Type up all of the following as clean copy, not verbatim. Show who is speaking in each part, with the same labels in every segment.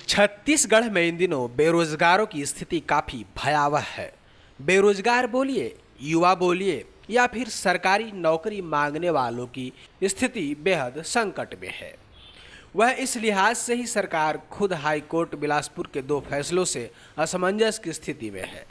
Speaker 1: छत्तीसगढ़ में इन दिनों बेरोजगारों की स्थिति काफी भयावह है। बेरोजगार बोलिए, युवा बोलिए या फिर सरकारी नौकरी मांगने वालों की स्थिति बेहद संकट में है। वह इस लिहाज से ही सरकार खुद हाई कोर्ट बिलासपुर के 2 फैसलों से असमंजस की स्थिति में है।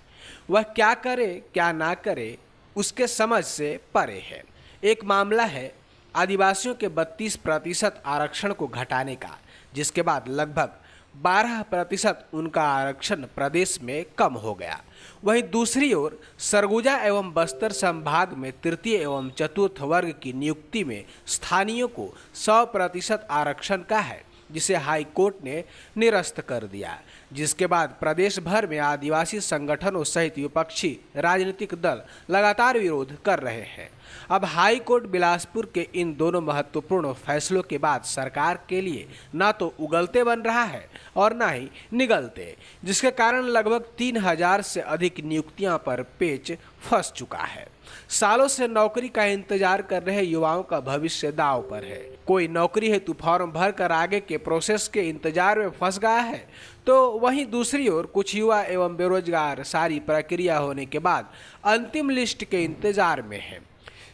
Speaker 1: वह क्या करे क्या ना करे उसके समझ से परे है। एक मामला है आदिवासियों के 32% आरक्षण को घटाने का, जिसके बाद लगभग 12% उनका आरक्षण प्रदेश में कम हो गया। वहीं दूसरी ओर सरगुजा एवं बस्तर संभाग में तृतीय एवं चतुर्थ वर्ग की नियुक्ति में स्थानीयों को 100% आरक्षण का है, जिसे हाई कोर्ट ने निरस्त कर दिया, जिसके बाद प्रदेश भर में आदिवासी संगठनों सहित विपक्षी राजनीतिक दल लगातार विरोध कर रहे हैं। अब हाई कोर्ट बिलासपुर के इन दोनों महत्वपूर्ण फैसलों के बाद सरकार के लिए ना तो उगलते बन रहा है और ना ही निगलते, जिसके कारण लगभग 3000 से अधिक नियुक्तियां पर पेच फंस चुका है। सालों से नौकरी का इंतजार कर रहे युवाओं का भविष्य दांव पर है। कोई नौकरी हेतु फॉर्म भर कर आगे के प्रोसेस के इंतजार में फंस गया है, तो वहीं दूसरी ओर कुछ युवा एवं बेरोजगार सारी प्रक्रिया होने के बाद अंतिम लिस्ट के इंतजार में है।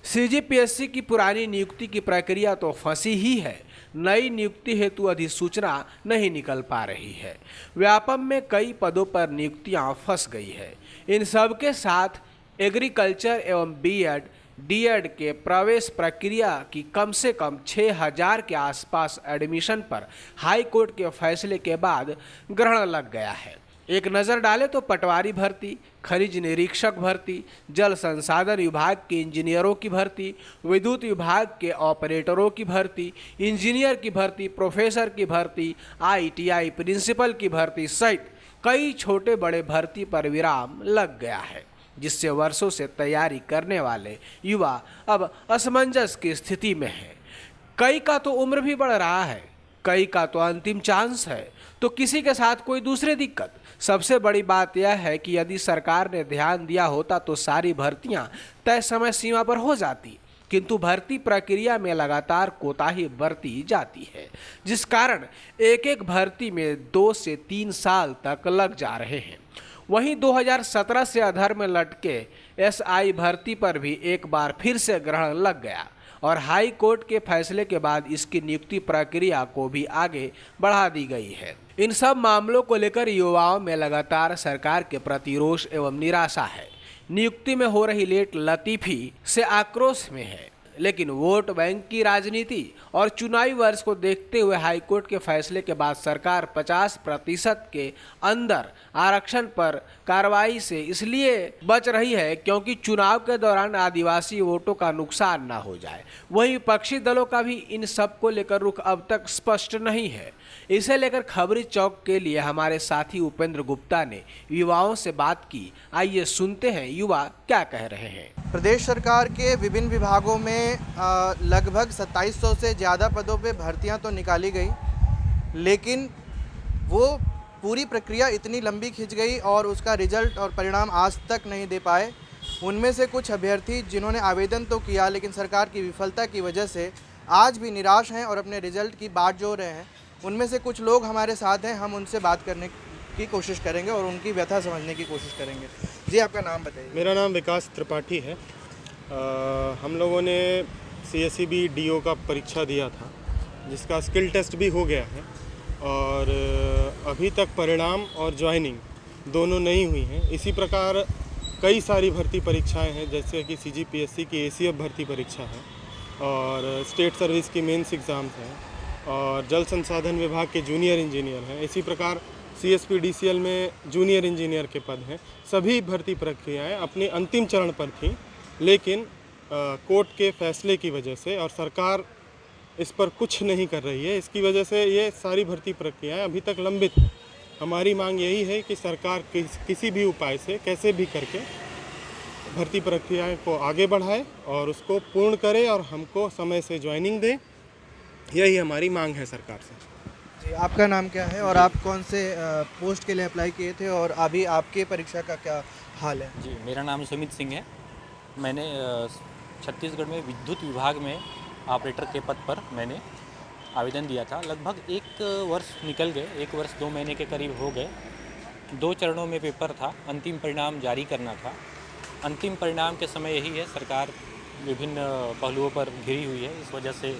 Speaker 1: सीजीपीएससी की पुरानी नियुक्ति की प्रक्रिया तो फंसी ही है, नई नियुक्ति हेतु अधिसूचना नहीं निकल पा रही है। व्यापम में कई पदों पर नियुक्तियां फंस गई है। इन सब के साथ एग्रीकल्चर एवं बीएड, डीएड के प्रवेश प्रक्रिया की कम से कम 6000 के आसपास एडमिशन पर हाई कोर्ट के फैसले के बाद ग्रहण लग गया है। एक नज़र डालें तो पटवारी भर्ती, खनिज निरीक्षक भर्ती, जल संसाधन विभाग के इंजीनियरों की भर्ती, विद्युत विभाग के ऑपरेटरों की भर्ती, इंजीनियर की भर्ती, प्रोफेसर की भर्ती, आईटीआई प्रिंसिपल की भर्ती सहित कई छोटे बड़े भर्ती पर विराम लग गया है, जिससे वर्षों से तैयारी करने वाले युवा अब असमंजस की स्थिति में है। कई का तो उम्र भी बढ़ रहा है, कई का तो अंतिम चांस है, तो किसी के साथ कोई दूसरी दिक्कत। सबसे बड़ी बात यह है कि यदि सरकार ने ध्यान दिया होता तो सारी भर्तियां तय समय सीमा पर हो जाती, किंतु भर्ती प्रक्रिया में लगातार कोताही बरती जाती है, जिस कारण एक एक भर्ती में 2 से 3 साल तक लग जा रहे हैं। वहीं 2017 से अधर में लटके एसआई भर्ती पर भी एक बार फिर से ग्रहण लग गया और हाई कोर्ट के फैसले के बाद इसकी नियुक्ति प्रक्रिया को भी आगे बढ़ा दी गई है। इन सब मामलों को लेकर युवाओं में लगातार सरकार के प्रति रोष एवं निराशा है। नियुक्ति में हो रही लेट लतीफी से आक्रोश में है, लेकिन वोट बैंक की राजनीति और चुनावी वर्ष को देखते हुए हाईकोर्ट के फैसले के बाद सरकार 50% के अंदर आरक्षण पर कार्रवाई से इसलिए बच रही है क्योंकि चुनाव के दौरान आदिवासी वोटों का नुकसान ना हो जाए। वहीं विपक्षी दलों का भी इन सब को लेकर रुख अब तक स्पष्ट नहीं है। इसे लेकर खबरी चौक के लिए हमारे साथी उपेंद्र गुप्ता ने युवाओं से बात की। आइए सुनते हैं युवा क्या कह रहे हैं।
Speaker 2: प्रदेश सरकार के विभिन्न विभागों में लगभग 2700 से ज़्यादा पदों पे भर्तियां तो निकाली गई, लेकिन वो पूरी प्रक्रिया इतनी लंबी खिंच गई और उसका रिजल्ट और परिणाम आज तक नहीं दे पाए। उनमें से कुछ अभ्यर्थी जिन्होंने आवेदन तो किया, लेकिन सरकार की विफलता की वजह से आज भी निराश हैं और अपने रिजल्ट की बाट जोड़ रहे हैं। उनमें से कुछ लोग हमारे साथ हैं, हम उनसे बात करने की कोशिश करेंगे और उनकी व्यथा समझने की कोशिश करेंगे। जी, आपका नाम बताइए।
Speaker 3: मेरा नाम विकास त्रिपाठी है। हम लोगों ने CSEB DO का परीक्षा दिया था, जिसका स्किल टेस्ट भी हो गया है और अभी तक परिणाम और ज्वाइनिंग दोनों नहीं हुई हैं। इसी प्रकार कई सारी भर्ती परीक्षाएं हैं, जैसे कि CGPSC की ACF भर्ती परीक्षा है और स्टेट सर्विस की मेंस एग्ज़ाम्स हैं और जल संसाधन विभाग के जूनियर इंजीनियर हैं। इसी प्रकार CSPDCL में जूनियर इंजीनियर के पद हैं। सभी भर्ती प्रक्रियाएं अपने अंतिम चरण पर थीं, लेकिन कोर्ट के फैसले की वजह से और सरकार इस पर कुछ नहीं कर रही है, इसकी वजह से ये सारी भर्ती प्रक्रियाएं अभी तक लंबित हैं। हमारी मांग यही है कि सरकार किसी भी उपाय से कैसे भी करके भर्ती प्रक्रियाएं को आगे बढ़ाए और उसको पूर्ण करे और हमको समय से ज्वाइनिंग दे। यही हमारी मांग है सरकार से।
Speaker 2: जी, आपका नाम क्या है और आप कौन से पोस्ट के लिए अप्लाई किए थे और अभी आपके परीक्षा का क्या हाल है?
Speaker 4: जी, मेरा नाम सुमित सिंह है। मैंने छत्तीसगढ़ में विद्युत विभाग में ऑपरेटर के पद पर मैंने आवेदन दिया था। लगभग 1 वर्ष निकल गए, 1 वर्ष 2 महीने के करीब हो गए। 2 चरणों में पेपर था, अंतिम परिणाम जारी करना था। अंतिम परिणाम के समय यही है, सरकार विभिन्न पहलुओं पर घिरी हुई है, इस वजह से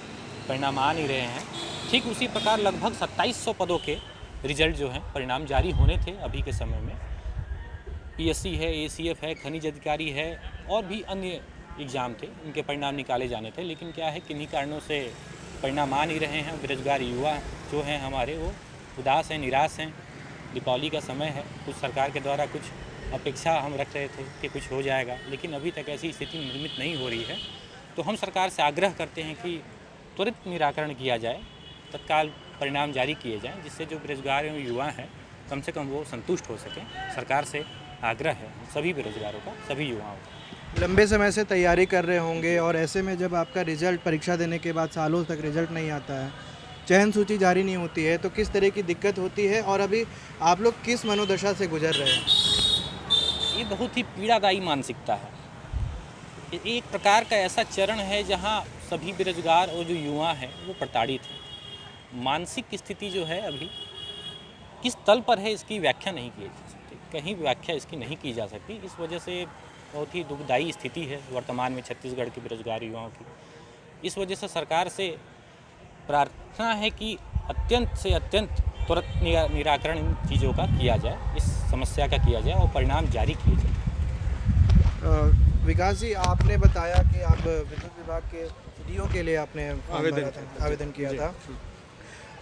Speaker 4: परिणाम आ नहीं रहे हैं। ठीक उसी प्रकार लगभग 2700 पदों के रिजल्ट जो हैं परिणाम जारी होने थे अभी के समय में। पीएससी है, एसीएफ है, खनिज अधिकारी है और भी अन्य एग्ज़ाम थे, इनके परिणाम निकाले जाने थे। लेकिन क्या है, किन्हीं कारणों से परिणाम आ नहीं रहे हैं। बेरोजगार युवा जो हैं हमारे, वो उदास हैं, निराश हैं। दीपावली का समय है, कुछ सरकार के द्वारा कुछ अपेक्षा हम रख रहे थे कि कुछ हो जाएगा, लेकिन अभी तक ऐसी स्थिति निर्मित नहीं हो रही है। तो हम सरकार से आग्रह करते हैं कि त्वरित निराकरण किया जाए, तत्काल परिणाम जारी किए जाएं, जिससे जो बेरोजगार एवं युवा हैं कम से कम वो संतुष्ट हो सकें। सरकार से आग्रह है सभी बेरोजगारों का, सभी युवाओं का।
Speaker 2: लंबे समय से तैयारी कर रहे होंगे और ऐसे में जब आपका रिजल्ट परीक्षा देने के बाद सालों तक रिजल्ट नहीं आता है, चयन सूची जारी नहीं होती है, तो किस तरह की दिक्कत होती है और अभी आप लोग किस मनोदशा से गुजर रहे हैं?
Speaker 4: ये बहुत ही पीड़ादायी मानसिकता है। ये एक प्रकार का ऐसा चरण है जहाँ सभी बेरोजगार और जो युवा हैं वो प्रताड़ित हैं। मानसिक स्थिति जो है अभी किस तल पर है, इसकी व्याख्या नहीं की जा सकती, कहीं व्याख्या इसकी नहीं की जा सकती। इस वजह से बहुत ही दुखदायी स्थिति है वर्तमान में छत्तीसगढ़ के बेरोजगार युवाओं की। इस वजह से सरकार से प्रार्थना है कि अत्यंत से अत्यंत तुरंत निराकरण इन चीज़ों का किया जाए, इस समस्या का किया जाए और परिणाम जारी किए जाए।
Speaker 2: विकास जी, आपने बताया कि आप विद्युत विभाग के डीओ के लिए आपने आवेदन किया था।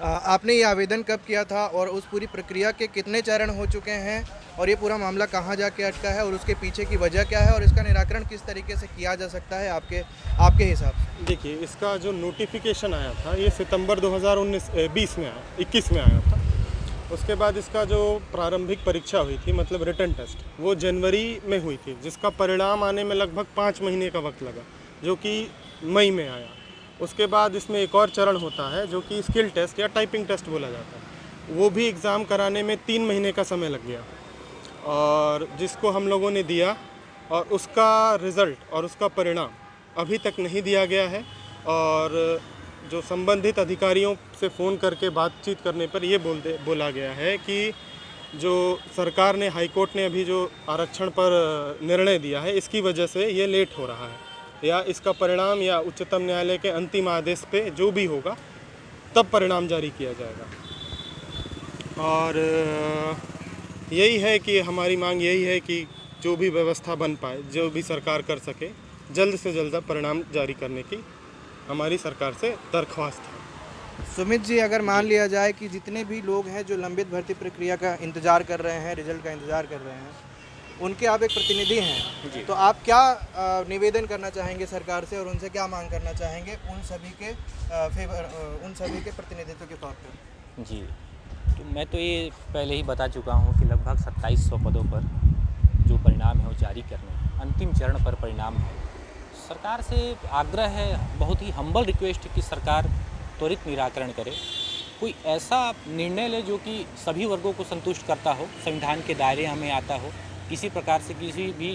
Speaker 2: आपने ये आवेदन कब किया था और उस पूरी प्रक्रिया के कितने चरण हो चुके हैं और ये पूरा मामला कहाँ जाके अटका है और उसके पीछे की वजह क्या है और इसका निराकरण किस तरीके से किया जा सकता है आपके हिसाब से?
Speaker 3: देखिए, इसका जो नोटिफिकेशन आया था ये सितंबर 2021 में आया था। उसके बाद इसका जो प्रारंभिक परीक्षा हुई थी, मतलब रिटन टेस्ट, वो जनवरी में हुई थी, जिसका परिणाम आने में लगभग 5 महीने का वक्त लगा, जो कि मई में आया। उसके बाद इसमें एक और चरण होता है जो कि स्किल टेस्ट या टाइपिंग टेस्ट बोला जाता है। वो भी एग्ज़ाम कराने में 3 महीने का समय लग गया, और जिसको हम लोगों ने दिया और उसका रिज़ल्ट और उसका परिणाम अभी तक नहीं दिया गया है। और जो संबंधित अधिकारियों से फ़ोन करके बातचीत करने पर ये बोला गया है कि जो सरकार ने, हाई कोर्ट ने अभी जो आरक्षण पर निर्णय दिया है, इसकी वजह से ये लेट हो रहा है, या इसका परिणाम या उच्चतम न्यायालय के अंतिम आदेश पे जो भी होगा तब परिणाम जारी किया जाएगा। और यही है कि हमारी मांग यही है कि जो भी व्यवस्था बन पाए, जो भी सरकार कर सके, जल्द से जल्द परिणाम जारी करने की हमारी सरकार से दरख्वास्त है।
Speaker 2: सुमित जी, अगर मान लिया जाए कि जितने भी लोग हैं जो लंबित भर्ती प्रक्रिया का इंतज़ार कर रहे हैं, रिजल्ट का इंतज़ार कर रहे हैं, उनके आप एक प्रतिनिधि हैं, तो आप क्या निवेदन करना चाहेंगे सरकार से और उनसे क्या मांग करना चाहेंगे उन सभी के प्रतिनिधित्व के तौर पर?
Speaker 4: जी, तो मैं तो ये पहले ही बता चुका हूँ कि लगभग 2700 पदों पर जो परिणाम है वो जारी करने हैं, अंतिम चरण पर परिणाम है। सरकार से आग्रह है, बहुत ही हम्बल रिक्वेस्ट है कि सरकार त्वरित निराकरण करे, कोई ऐसा निर्णय ले जो कि सभी वर्गों को संतुष्ट करता हो, संविधान के दायरे में आता हो, किसी प्रकार से किसी भी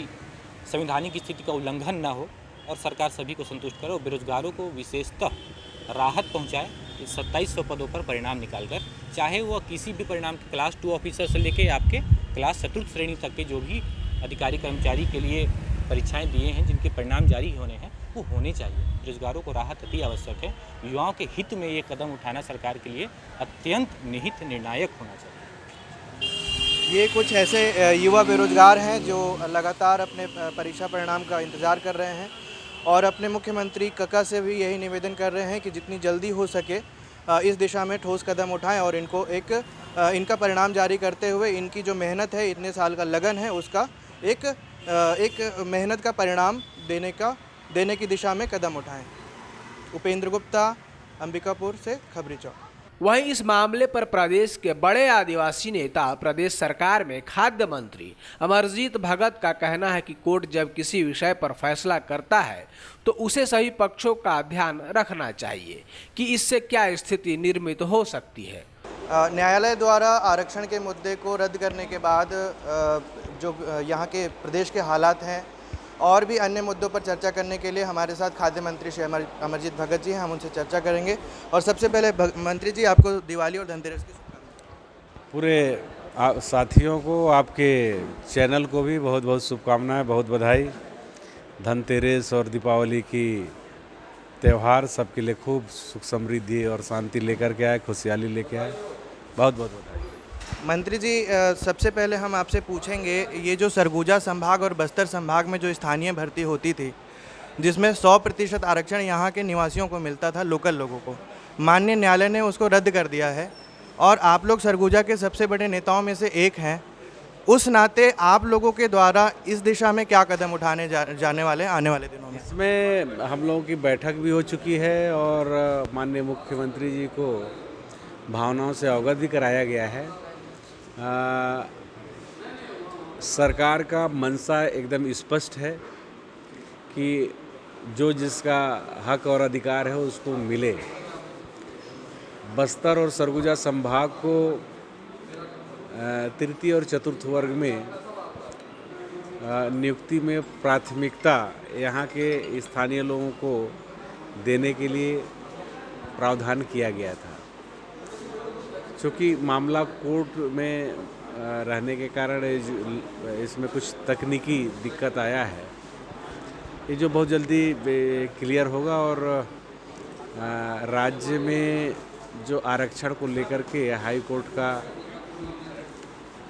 Speaker 4: संवैधानिक स्थिति का उल्लंघन ना हो और सरकार सभी को संतुष्ट करे और बेरोजगारों को विशेषतः राहत पहुंचाए। इस 2700 पदों पर परिणाम निकालकर, चाहे वह किसी भी परिणाम के क्लास 2 ऑफिसर से लेके आपके क्लास 4th श्रेणी तक के जो भी अधिकारी कर्मचारी के लिए परीक्षाएं दिए हैं, जिनके परिणाम जारी होने हैं, वो होने चाहिए। बेरोजगारों को राहत अति आवश्यक है। युवाओं के हित में ये कदम उठाना सरकार के लिए अत्यंत निहित निर्णायक होना चाहिए।
Speaker 2: ये कुछ ऐसे युवा बेरोजगार हैं जो लगातार अपने परीक्षा परिणाम का इंतज़ार कर रहे हैं और अपने मुख्यमंत्री कका से भी यही निवेदन कर रहे हैं कि जितनी जल्दी हो सके इस दिशा में ठोस कदम उठाएं और इनको इनका परिणाम जारी करते हुए इनकी जो मेहनत है, इतने साल का लगन है, उसका एक मेहनत का परिणाम देने की दिशा में कदम उठाएं। उपेंद्र गुप्ता, अंबिकापुर से खबरी चौक।
Speaker 1: वहीं इस मामले पर प्रदेश के बड़े आदिवासी नेता, प्रदेश सरकार में खाद्य मंत्री अमरजीत भगत का कहना है कि कोर्ट जब किसी विषय पर फैसला करता है तो उसे सभी पक्षों का ध्यान रखना चाहिए कि इससे क्या स्थिति निर्मित हो सकती है।
Speaker 2: न्यायालय द्वारा आरक्षण के मुद्दे को रद्द करने के बाद जो यहाँ के प्रदेश के हालात हैं और भी अन्य मुद्दों पर चर्चा करने के लिए हमारे साथ खाद्य मंत्री श्री अमरजीत भगत जी हैं। हम उनसे चर्चा करेंगे। और सबसे पहले मंत्री जी, आपको दिवाली और धनतेरस की शुभकामनाएं।
Speaker 5: पूरे साथियों को, आपके चैनल को भी बहुत बहुत शुभकामनाएं, बहुत बधाई। धनतेरस और दीपावली की त्यौहार सबके लिए खूब सुख समृद्धि और शांति लेकर के आए, खुशहाली लेके आए। बहुत बहुत बधाई।
Speaker 2: मंत्री जी, सबसे पहले हम आपसे पूछेंगे, ये जो सरगुजा संभाग और बस्तर संभाग में जो स्थानीय भर्ती होती थी, जिसमें 100% आरक्षण यहाँ के निवासियों को मिलता था, लोकल लोगों को, माननीय न्यायालय ने उसको रद्द कर दिया है और आप लोग सरगुजा के सबसे बड़े नेताओं में से एक हैं। उस नाते आप लोगों के द्वारा इस दिशा में क्या कदम उठाने जाने वाले हैं आने वाले दिनों में?
Speaker 5: इसमें हम लोगों की बैठक भी हो चुकी है और माननीय मुख्यमंत्री जी को भावनाओं से अवगत भी कराया गया है। सरकार का मंशा एकदम स्पष्ट है कि जो जिसका हक और अधिकार है उसको मिले। बस्तर और सरगुजा संभाग को तृतीय और चतुर्थ वर्ग में नियुक्ति में प्राथमिकता यहाँ के स्थानीय लोगों को देने के लिए प्रावधान किया गया था। चूँकि मामला कोर्ट में रहने के कारण इसमें कुछ तकनीकी दिक्कत आया है, ये जो बहुत जल्दी क्लियर होगा और राज्य में जो आरक्षण को लेकर के हाई कोर्ट का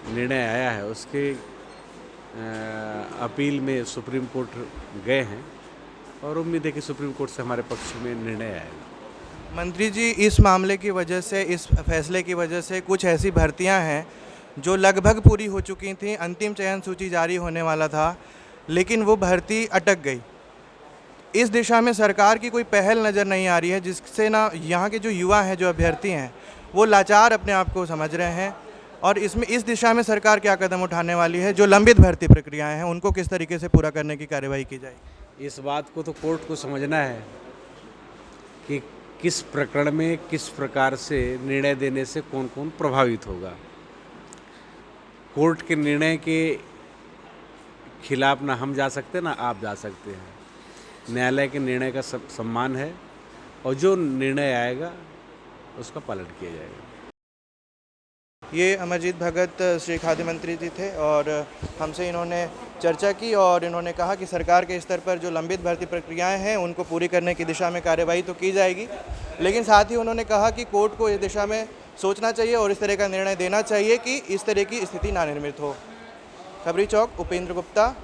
Speaker 5: निर्णय आया है उसके अपील में सुप्रीम कोर्ट गए हैं और उम्मीद है कि सुप्रीम कोर्ट से हमारे पक्ष में निर्णय आएगा।
Speaker 2: मंत्री जी, इस मामले की वजह से, इस फैसले की वजह से कुछ ऐसी भर्तियां हैं जो लगभग पूरी हो चुकी थी, अंतिम चयन सूची जारी होने वाला था, लेकिन वो भर्ती अटक गई। इस दिशा में सरकार की कोई पहल नज़र नहीं आ रही है, जिससे ना यहाँ के जो युवा हैं, जो अभ्यर्थी हैं, वो लाचार अपने आप को समझ रहे हैं। और इस दिशा में सरकार क्या कदम उठाने वाली है? जो लंबित भर्ती प्रक्रियाएं हैं उनको किस तरीके से पूरा करने की कार्यवाही की जाएगी?
Speaker 5: इस बात को तो कोर्ट को समझना है कि किस प्रकरण में किस प्रकार से निर्णय देने से कौन कौन प्रभावित होगा। कोर्ट के निर्णय के खिलाफ ना हम जा सकते ना आप जा सकते हैं। न्यायालय के निर्णय का सम्मान है और जो निर्णय आएगा उसका पालन किया जाएगा।
Speaker 2: ये अमरजीत भगत श्री खाद्य मंत्री जी थे और हमसे इन्होंने चर्चा की और इन्होंने कहा कि सरकार के स्तर पर जो लंबित भर्ती प्रक्रियाएं हैं उनको पूरी करने की दिशा में कार्यवाही तो की जाएगी, लेकिन साथ ही उन्होंने कहा कि कोर्ट को इस दिशा में सोचना चाहिए और इस तरह का निर्णय देना चाहिए कि इस तरह की स्थिति ना निर्मित हो। खबरी चौक, उपेंद्र गुप्ता,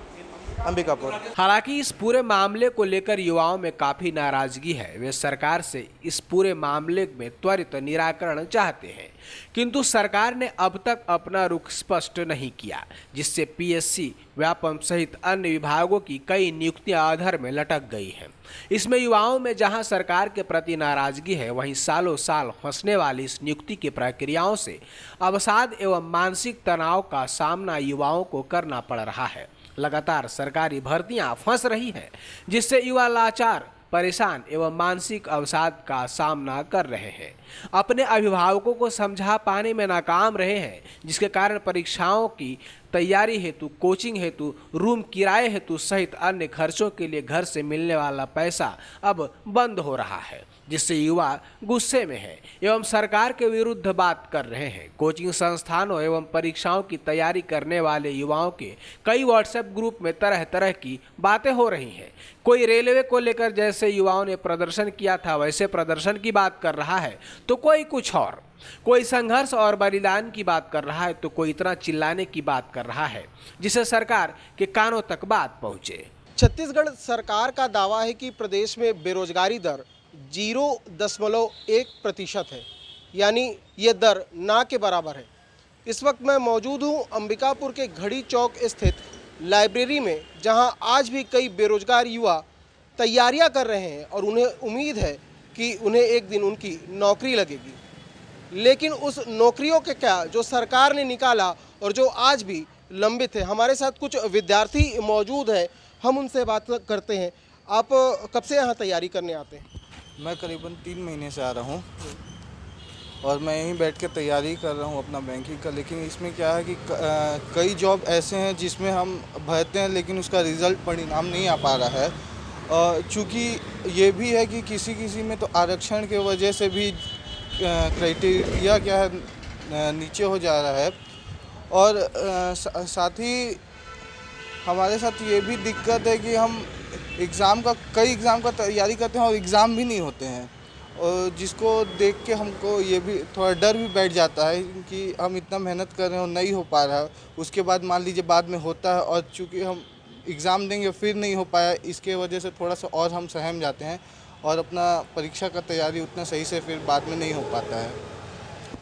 Speaker 2: अंबिकापुर।
Speaker 1: हालांकि इस पूरे मामले को लेकर युवाओं में काफी नाराजगी है। वे सरकार से इस पूरे मामले में त्वरित निराकरण चाहते हैं, किंतु सरकार ने अब तक अपना रुख स्पष्ट नहीं किया, जिससे पीएससी, व्यापम सहित अन्य विभागों की कई नियुक्तियां अधर में लटक गई हैं। इसमें युवाओं में जहां सरकार के प्रति नाराजगी है, वहीं सालों साल फंसने वाली इस नियुक्ति की प्रक्रियाओं से अवसाद एवं मानसिक तनाव का सामना युवाओं को करना पड़ रहा है। लगातार सरकारी भर्तियां फंस रही हैं, जिससे युवा लाचार, परेशान एवं मानसिक अवसाद का सामना कर रहे हैं। अपने अभिभावकों को समझा पाने में नाकाम रहे हैं, जिसके कारण परीक्षाओं की तैयारी हेतु, कोचिंग हेतु, रूम किराए हेतु सहित अन्य खर्चों के लिए घर से मिलने वाला पैसा अब बंद हो रहा है, जिससे युवा गुस्से में है एवं सरकार के विरुद्ध बात कर रहे हैं। कोचिंग संस्थानों एवं परीक्षाओं की तैयारी करने वाले युवाओं के कई व्हाट्सएप ग्रुप में तरह तरह की बातें हो रही हैं। कोई रेलवे को लेकर जैसे युवाओं ने प्रदर्शन किया था वैसे प्रदर्शन की बात कर रहा है, तो कोई कुछ और, कोई संघर्ष और बलिदान की बात कर रहा है, तो कोई इतना चिल्लाने की बात कर रहा है जिससे सरकार के कानों तक बात पहुंचे।
Speaker 6: छत्तीसगढ़ सरकार का दावा है कि प्रदेश में बेरोजगारी दर 0.1% है, यानी ये दर ना के बराबर है। इस वक्त मैं मौजूद हूँ अंबिकापुर के घड़ी चौक स्थित लाइब्रेरी में, जहां आज भी कई बेरोजगार युवा तैयारियां कर रहे हैं और उन्हें उम्मीद है कि उन्हें एक दिन उनकी नौकरी लगेगी। लेकिन उस नौकरियों के क्या जो सरकार ने निकाला और जो आज भी लंबित है। हमारे साथ कुछ विद्यार्थी मौजूद हैं, हम उनसे बात करते हैं। आप कब से यहाँ तैयारी करने आते हैं?
Speaker 7: मैं करीबन 3 महीने से आ रहा हूँ। और मैं यहीं बैठ के तैयारी कर रहा हूँ अपना बैंकिंग का। लेकिन इसमें क्या है कि कई जॉब ऐसे हैं जिसमें हम भरते हैं लेकिन उसका रिज़ल्ट परिणाम नहीं आ पा रहा है। चूँकि ये भी है कि किसी किसी में तो आरक्षण के वजह से भी क्राइटेरिया क्या है नीचे हो जा रहा है। और साथ ही हमारे साथ ये भी दिक्कत है कि हम कई एग्ज़ाम का तैयारी करते हैं और एग्ज़ाम भी नहीं होते हैं, और जिसको देख के हमको ये भी थोड़ा डर भी बैठ जाता है कि हम इतना मेहनत कर रहे हैं और नहीं हो पा रहा है। उसके बाद मान लीजिए बाद में होता है और चूँकि हम एग्ज़ाम देंगे फिर नहीं हो पाया, इसके वजह से थोड़ा सा और हम सहम जाते हैं और अपना परीक्षा का तैयारी उतना सही से फिर बाद में नहीं हो पाता है।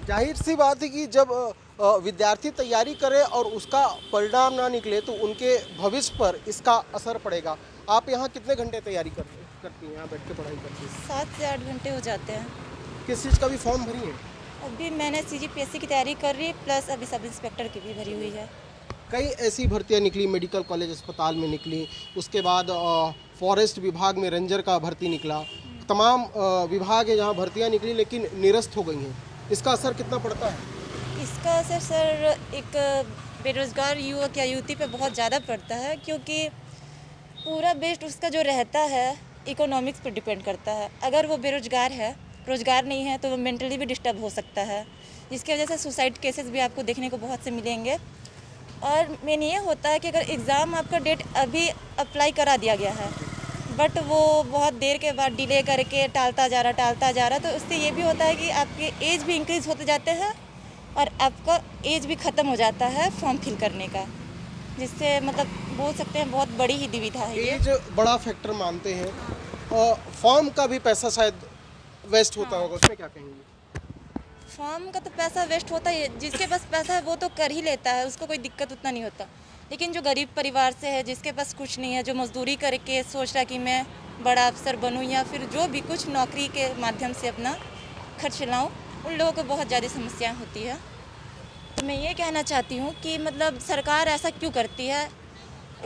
Speaker 6: जाहिर सी बात है कि जब विद्यार्थी तैयारी करे और उसका परिणाम ना निकले तो उनके भविष्य पर इसका असर पड़ेगा। आप यहाँ कितने घंटे तैयारी करती हैं, यहाँ बैठ के पढ़ाई करती हैं?
Speaker 8: 7 से 8 घंटे हो जाते हैं।
Speaker 6: किस चीज़ का भी फॉर्म भरी है?
Speaker 8: अभी मैंने CGPSC की तैयारी कर रही, प्लस अभी सब इंस्पेक्टर की भी भरी हुई है।
Speaker 6: कई ऐसी भर्तियाँ निकली, मेडिकल कॉलेज अस्पताल में निकली, उसके बाद फॉरेस्ट विभाग में रेंजर का भर्ती निकला, तमाम विभाग है जहाँ भर्तियाँ निकली लेकिन निरस्त हो गई हैं। इसका असर कितना पड़ता है?
Speaker 8: इसका असर सर एक बेरोज़गार युवक या युवती पे बहुत ज़्यादा पड़ता है, क्योंकि पूरा बेस्ड उसका जो रहता है इकोनॉमिक्स पर डिपेंड करता है। अगर वो बेरोज़गार है, रोज़गार नहीं है, तो वो मेंटली भी डिस्टर्ब हो सकता है, जिसकी वजह से सुसाइड केसेस भी आपको देखने को बहुत से मिलेंगे। और मेन ये होता है कि अगर एग्ज़ाम आपका डेट अभी अप्लाई करा दिया गया है बट वो बहुत देर के बाद डिले करके टालता जा रहा, तो उससे ये भी होता है कि आपके एज भी इंक्रीज़ होते जाते हैं और आपका एज भी ख़त्म हो जाता है फॉर्म फिल करने का, जिससे मतलब बोल सकते हैं बहुत बड़ी ही दुविधा है ये।
Speaker 6: एज बड़ा फैक्टर मानते हैं और फॉर्म का भी पैसा शायद वेस्ट होता होगा, उसमें क्या कहेंगे?
Speaker 8: फॉर्म का तो पैसा वेस्ट होता है, जिसके पास पैसा है वो तो कर ही लेता है, उसको कोई दिक्कत उतना नहीं होता। लेकिन जो गरीब परिवार से है, जिसके पास कुछ नहीं है, जो मजदूरी करके सोच रहा है कि मैं बड़ा अफसर बनूं या फिर जो भी कुछ नौकरी के माध्यम से अपना खर्च चलाऊं, उन लोगों को बहुत ज़्यादा समस्याएं होती है। तो मैं ये कहना चाहती हूँ कि मतलब सरकार ऐसा क्यों करती है,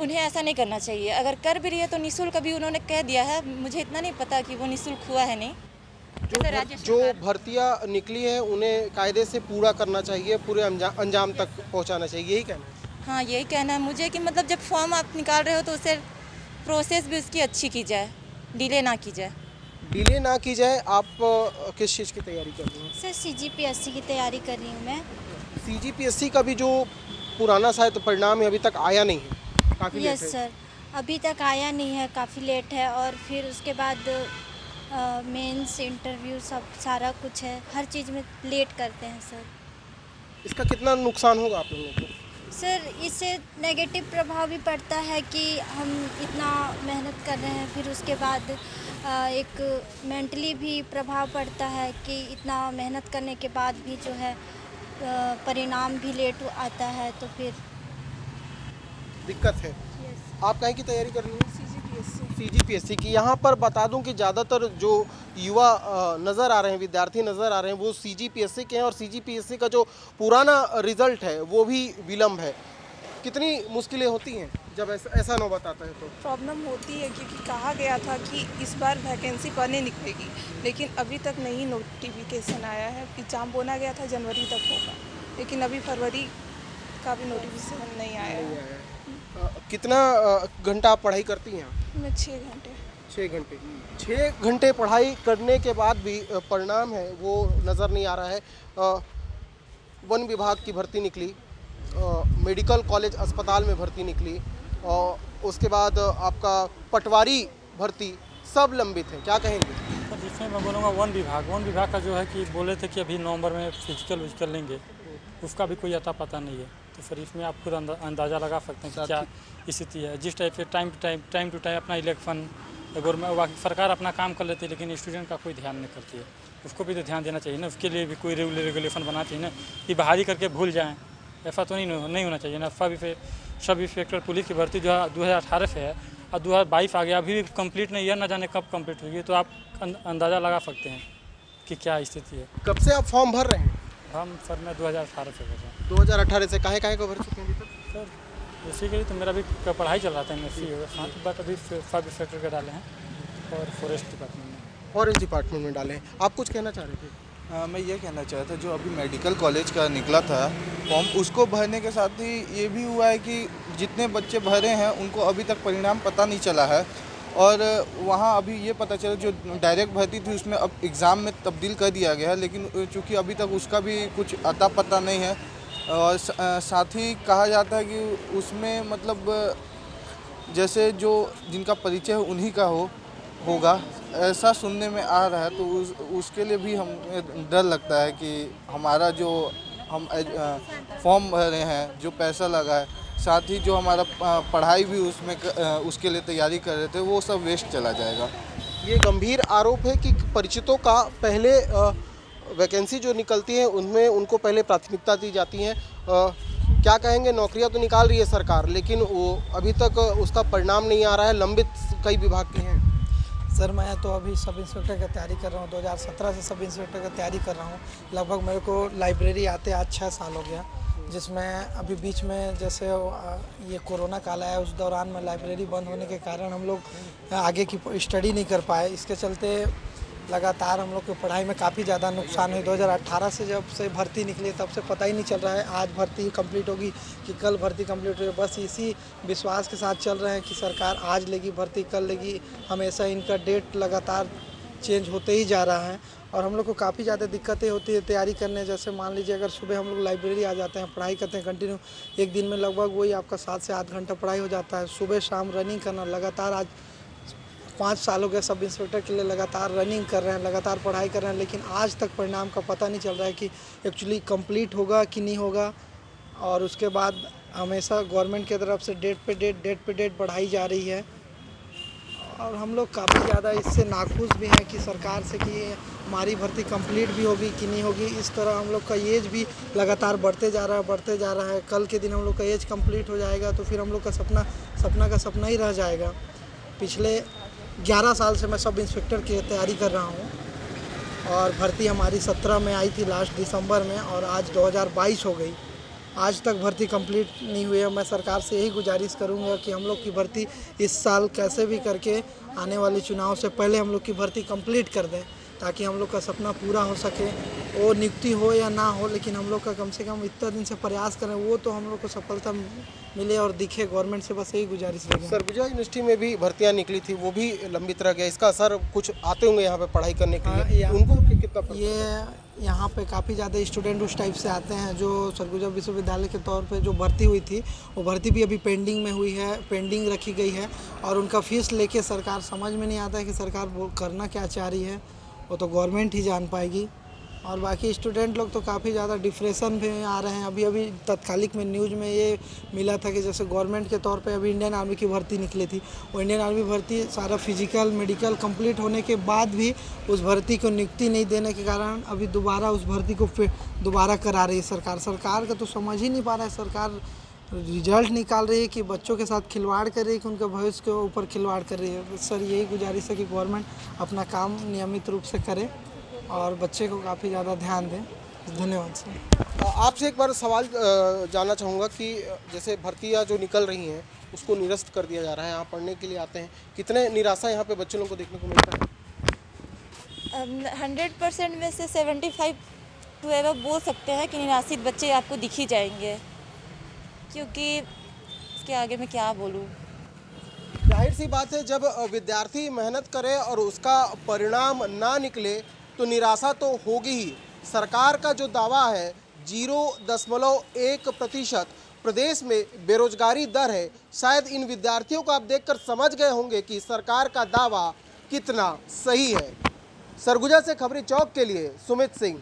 Speaker 8: उन्हें ऐसा नहीं करना चाहिए। अगर कर भी रही है तो निःशुल्क अभी उन्होंने कह दिया है, मुझे इतना नहीं पता कि वो निःशुल्क हुआ है नहीं।
Speaker 6: जो भर्तियाँ निकली हैं उन्हें कायदे से पूरा करना चाहिए, पूरे अंजाम तक पहुंचाना चाहिए, यही कहना है?
Speaker 8: हाँ, यही कहना है मुझे कि मतलब जब फॉर्म आप निकाल रहे हो तो उसे प्रोसेस भी उसकी अच्छी की जाए, डिले ना की जाए।
Speaker 6: डिले ना की जाए। आप किस चीज़ की तैयारी कर रही हैं?
Speaker 9: सर CGPSC की तैयारी कर रही हूँ मैं।
Speaker 6: CGPSC का भी जो पुराना शायद परिणाम है अभी तक आया नहीं है, काफ़ी लेट है।
Speaker 9: यस सर, अभी तक आया नहीं है, काफ़ी लेट है। और फिर उसके बाद मेंस इंटरव्यू सब सारा कुछ है, हर चीज़ में लेट करते हैं सर।
Speaker 6: इसका कितना नुकसान होगा आप लोगों को?
Speaker 9: सर इससे नेगेटिव प्रभाव भी पड़ता है कि हम इतना मेहनत कर रहे हैं, फिर उसके बाद एक मेंटली भी प्रभाव पड़ता है कि इतना मेहनत करने के बाद भी जो है परिणाम भी लेट आता है, तो फिर
Speaker 6: दिक्कत है। आप कहीं की तैयारी कर रही हैं? CGPSC की। यहाँ पर बता दूं कि ज़्यादातर जो युवा नज़र आ रहे हैं, विद्यार्थी नज़र आ रहे हैं, वो CGPSC के हैं और CGPSC का जो पुराना रिज़ल्ट है वो भी विलम्ब है। कितनी मुश्किलें होती हैं जब ऐसा नौबत आता है? तो
Speaker 10: प्रॉब्लम होती है, क्योंकि कहा गया था कि इस बार वैकेंसी पढ़ने निकलेगी, लेकिन अभी तक नहीं नोटिफिकेशन आया है। एग्ज़ाम बोला गया था जनवरी तक होगा, लेकिन अभी फरवरी का भी नोटिफिकेशन नहीं आया है।
Speaker 6: कितना घंटा आप पढ़ाई करती हैं?
Speaker 10: मैं 6 घंटे।
Speaker 6: 6 घंटे। 6 घंटे पढ़ाई करने के बाद भी परिणाम है वो नज़र नहीं आ रहा है। वन विभाग की भर्ती निकली, मेडिकल कॉलेज अस्पताल में भर्ती निकली, और उसके बाद आपका पटवारी भर्ती, सब लंबित है। क्या कहेंगे?
Speaker 11: तो जिसमें मैं बोलूँगा वन विभाग का जो है कि बोले थे कि अभी नवंबर में फिजिकल लेंगे, उसका भी कोई अता पता नहीं है। तो फिर इसमें आप खुद अंदाज़ा लगा सकते हैं कि क्या स्थिति है। जिस टाइप से टाइम टू टाइम अपना इलेक्शन गवर्नमेंट सरकार अपना काम कर लेती है, लेकिन स्टूडेंट का कोई ध्यान नहीं करती है। उसको भी तो ध्यान देना चाहिए ना, उसके लिए भी कोई रेगुलेशन बनाना चाहिए ना, कि बहाली करके भूल जाएँ। ऐसा तो नहीं होना चाहिए ना। सब इंस्पेक्टर पुलिस की भर्ती जो है 2018 से है और 2022 आ गया, अभी भी कंप्लीट नहीं है, ना जाने कब कंप्लीट होगी। तो आप अंदाज़ा लगा सकते हैं कि क्या स्थिति है।
Speaker 6: कब से आप फॉर्म भर रहे हैं?
Speaker 11: हम सर मैं 2018 से भर रहा हूँ।
Speaker 6: 2018 से काहे को भर चुके हैं अभी तक?
Speaker 11: सर इसी के लिए तो मेरा भी पढ़ाई चल रहा था MSc होगा, साथ बट अभी सब इंस्पेक्टर के डाले हैं और फॉरेस्ट डिपार्टमेंट में
Speaker 6: डिपार्टमेंट में डाले हैं। आप कुछ कहना चाह रहे थे?
Speaker 7: मैं ये कहना चाहता था, जो अभी मेडिकल कॉलेज का निकला था फॉर्म, उसको भरने के साथ ही ये भी हुआ है कि जितने बच्चे भरे हैं उनको अभी तक परिणाम पता नहीं चला है। और वहाँ अभी ये पता चला जो डायरेक्ट भर्ती थी उसमें अब एग्ज़ाम में तब्दील कर दिया गया है, लेकिन चूँकि अभी तक उसका भी कुछ अता पता नहीं है। और साथ ही कहा जाता है कि उसमें मतलब जैसे जो जिनका परिचय है उन्हीं का होगा, ऐसा सुनने में आ रहा है। तो उसके लिए भी हम डर लगता है कि हमारा जो हम फॉर्म भर रहे हैं, जो पैसा लगा है, साथ ही जो हमारा पढ़ाई भी उसमें उसके लिए तैयारी कर रहे थे, वो सब वेस्ट चला जाएगा।
Speaker 6: ये गंभीर आरोप है कि परिचितों का पहले वैकेंसी जो निकलती है उनमें उनको पहले प्राथमिकता दी जाती है। क्या कहेंगे, नौकरियां तो निकाल रही है सरकार, लेकिन वो अभी तक उसका परिणाम नहीं आ रहा है। लंबित कई विभाग के हैं।
Speaker 12: सर मैं तो अभी सब इंस्पेक्टर की तैयारी कर रहा हूँ, 2017 से सब इंस्पेक्टर की तैयारी कर रहा हूँ। लगभग मेरे को लाइब्रेरी आते आज 6 साल हो गया, जिसमें अभी बीच में जैसे ये कोरोना काल आया, उस दौरान में लाइब्रेरी बंद होने के कारण हम लोग आगे की स्टडी नहीं कर पाए। इसके चलते लगातार हम लोग की पढ़ाई में काफ़ी ज़्यादा नुकसान हुई। 2018 से जब से भर्ती निकली तब से पता ही नहीं चल रहा है आज भर्ती कंप्लीट होगी कि कल भर्ती कंप्लीट होगी। बस इसी विश्वास के साथ चल रहे हैं कि सरकार आज लेगी भर्ती, कल लेगी। हमेशा इनका डेट लगातार चेंज होते ही जा रहा है और हम लोग को काफ़ी ज़्यादा दिक्कतें होती है तैयारी करने। जैसे मान लीजिए अगर सुबह हम लोग लाइब्रेरी आ जाते हैं, पढ़ाई करते हैं कंटिन्यू, एक दिन में लगभग वही आपका 7 से 8 घंटा पढ़ाई हो जाता है। सुबह शाम रनिंग करना, लगातार आज 5 सालों के सब इंस्पेक्टर के लिए लगातार रनिंग कर रहे हैं, लगातार पढ़ाई कर रहे हैं, लेकिन आज तक परिणाम का पता नहीं चल रहा है कि एक्चुअली कंप्लीट होगा कि नहीं होगा। और उसके बाद हमेशा गवर्नमेंट की तरफ से डेट पे डेट बढ़ाई जा रही है और हम लोग काफ़ी ज़्यादा इससे नाखुश भी हैं कि सरकार से कि हमारी भर्ती कंप्लीट भी होगी कि नहीं होगी। इस तरह हम लोग का एज भी लगातार बढ़ते जा रहा है। कल के दिन हम लोग का एज कंप्लीट हो जाएगा तो फिर हम लोग का सपना ही रह जाएगा। पिछले 11 साल से मैं सब इंस्पेक्टर की तैयारी कर रहा हूँ और भर्ती हमारी 17 में आई थी लास्ट दिसंबर में और आज 2022 हो गई, आज तक भर्ती कंप्लीट नहीं हुई है। मैं सरकार से यही गुजारिश करूँगा कि हम लोग की भर्ती इस साल कैसे भी करके आने वाले चुनाव से पहले हम लोग की भर्ती कंप्लीट कर दें ताकि हम लोग का सपना पूरा हो सके। वो नियुक्ति हो या ना हो, लेकिन हम लोग का कम से कम इतना दिन से प्रयास करें, वो तो हम लोग को सफलता मिले और दिखे। गवर्नमेंट से बस यही गुजारिश रहेगी।
Speaker 6: सरगुजा यूनिवर्सिटी में भी भर्तियां निकली थी, वो भी लंबित रह गया। इसका असर कुछ आते होंगे यहाँ पे पढ़ाई करने के लिए, उनको कितना?
Speaker 12: ये यहाँ पे काफ़ी ज़्यादा स्टूडेंट उस टाइप से आते हैं जो सरगुजा विश्वविद्यालय के तौर पे जो भर्ती हुई थी, वो भर्ती भी अभी पेंडिंग में हुई है, पेंडिंग रखी गई है और उनका फीस लेके सरकार समझ में नहीं आता है कि सरकार वो करना क्या चाह रही है, वो तो गवर्नमेंट ही जान पाएगी। और बाकी स्टूडेंट लोग तो काफ़ी ज़्यादा डिप्रेशन में आ रहे हैं। अभी तत्कालिक में न्यूज़ में ये मिला था कि जैसे गवर्नमेंट के तौर पे अभी इंडियन आर्मी की भर्ती निकली थी, वो इंडियन आर्मी भर्ती सारा फिजिकल मेडिकल कंप्लीट होने के बाद भी उस भर्ती को नियुक्ति नहीं देने के कारण अभी दोबारा उस भर्ती को दोबारा करा रही है सरकार। सरकार का तो समझ ही नहीं पा रहा है। सरकार रिजल्ट निकाल रही है कि बच्चों के साथ खिलवाड़ कर रही है, कि उनके भविष्य के ऊपर खिलवाड़ कर रही है। सर यही गुजारिश है कि गवर्नमेंट अपना काम नियमित रूप से करे और बच्चे को काफ़ी ज़्यादा ध्यान दें। धन्यवाद सर।
Speaker 6: आपसे एक बार सवाल जानना चाहूँगा कि जैसे भर्तियाँ जो निकल रही हैं उसको निरस्त कर दिया जा रहा है, यहाँ पढ़ने के लिए आते हैं, कितने निराशा यहाँ पे बच्चों को देखने को मिलता है?
Speaker 8: 100% में से 75 टू एबव बोल सकते हैं कि निराशित बच्चे आपको दिख ही जाएंगे, क्योंकि इसके आगे मैं क्या बोलूँ।
Speaker 6: जाहिर सी बात है, जब विद्यार्थी मेहनत करे और उसका परिणाम ना निकले तो निराशा तो होगी ही। सरकार का जो दावा है 0.1% प्रदेश में बेरोजगारी दर है, शायद इन विद्यार्थियों को आप देखकर समझ गए होंगे कि सरकार का दावा कितना सही है। सरगुजा से खबरी चौक के लिए सुमित सिंह।